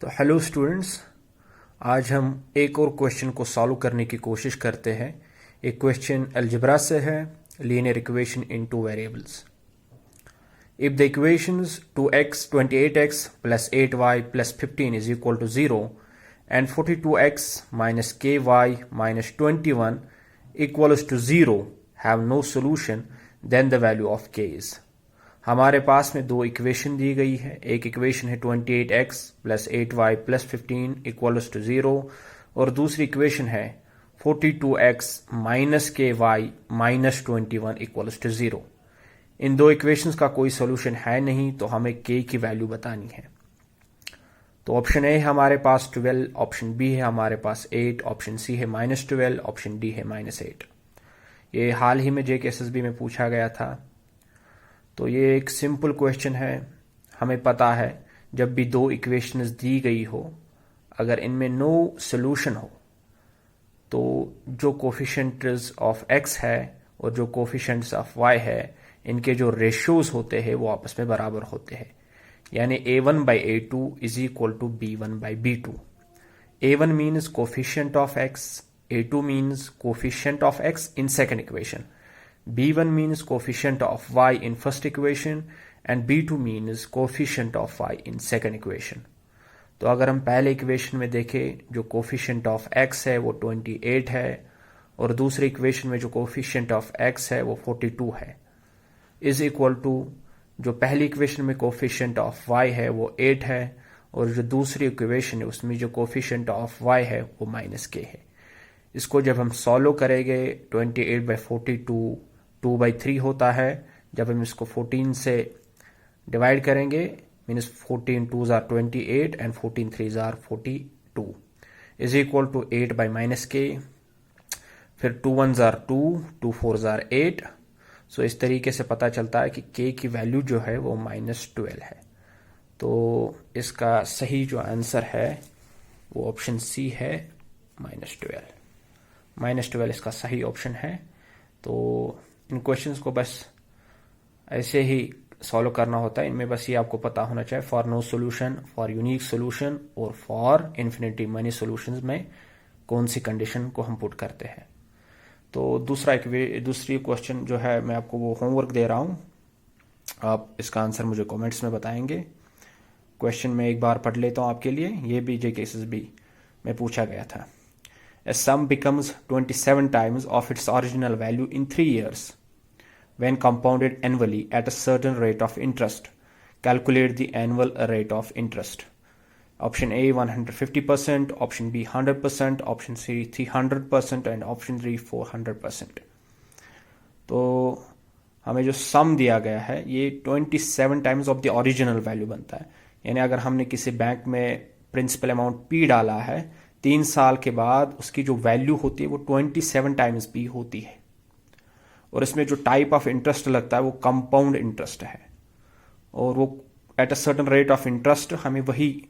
तो hello students, आज हम एक और क्वेश्चन को सॉल्व करने की कोशिश करते हैं। एक क्वेश्चन अलजेब्रा से है, linear equation in two variables. If the equations 2x 28x plus 8y plus 15 is equal to 0 and 42x minus ky minus 21 equals to 0 have no solution, then the value of k is। हमारे पास में दो equation दी गई है। एक equation है 28x plus 8y plus 15 equals to 0 और दूसरी equation है 42x माइनस के वाई माइनस 21 इक्वल्स टू 0। इन दो इक्वेशंस का कोई सोल्यूशन है नहीं, तो हमें k की वैल्यू बतानी है। तो ऑप्शन ए है हमारे पास 12, ऑप्शन बी है हमारे पास 8, ऑप्शन सी है -12, ऑप्शन डी है -8। ये हाल ही में JKSSB में पूछा गया था। तो ये एक सिंपल क्वेश्चन है। हमें पता है जब भी दो इक्वेशंस दी गई हो, अगर इनमें नो सोल्यूशन हो तो जो कोफिशिएंट्स ऑफ x है और जो कोफिशिएंट्स ऑफ y है, इनके जो रेशियोज होते हैं वो आपस में बराबर होते हैं। यानी a1/a2 is equal to b1/b2। a1 means coefficient of x, a2 means coefficient of x in second equation, b1 means coefficient of y in first equation and b2 means coefficient of y in second equation। तो अगर हम पहले equation में देखें, जो coefficient of x है वो 28 है और दूसरी इक्वेशन में जो कोफिशिएंट ऑफ x है वो 42 है, इज इक्वल टू जो पहली इक्वेशन में कोफिशिएंट ऑफ y है वो 8 है और जो दूसरी इक्वेशन है उसमें जो कोफिशिएंट ऑफ y है वो -k है। इसको जब हम सॉल्व करेंगे 28/42 2/3 होता है। जब हम इसको 14 से डिवाइड करेंगे, means 14 2s are 28 and 14 3s are 42 is equal to 8/-k। फिर 2 1s are 2, 2 4s are 8। सो इस तरीके से पता चलता है कि k की वैल्यू जो है वो -12 है। तो इसका सही जो आंसर है वो ऑप्शन सी है -12। -12 इसका सही ऑप्शन है। तो इन क्वेश्चंस को बस ऐसे ही सॉल्व करना होता है। इनमें बस ये आपको पता होना चाहिए for no solution, for unique solution और फॉर इन्फिनिटी मनी सोल्यूशंस में कौन सी कंडीशन को हम पुट करते हैं। तो दूसरी क्वेश्चन जो है मैं आपको वो होमवर्क दे रहा हूँ। आप इसका आंसर मुझे कमेंट्स में बताएंगे। क्वेश्चन में एक बार पढ़ लेता हूँ आपके लिए। ये भी JKSSB में पूछा गया था। A sum becomes 27 times of its original value in 3 years when compounded annually at a certain rate of interest. Calculate the annual rate of interest. Option A 150%, option B 100%, option C 300% and option D 400%। तो हमें जो सम दिया गया है ये 27 times of the original value बनता है। यानी अगर हमने किसी बैंक में प्रिंसिपल अमाउंट P डाला है, 3 साल के बाद उसकी जो वैल्यू होती है वो 27 टाइम्स P होती है। और इसमें जो टाइप ऑफ इंटरेस्ट लगता है वो कंपाउंड इंटरेस्ट है और वो at a certain rate of interest, हमें वही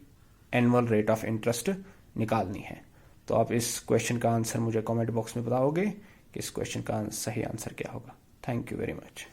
एनुअल रेट ऑफ इंटरेस्ट निकालनी है। तो आप इस क्वेश्चन का आंसर मुझे कमेंट बॉक्स में बताओगे कि इस क्वेश्चन का सही आंसर क्या होगा। Thank you very much.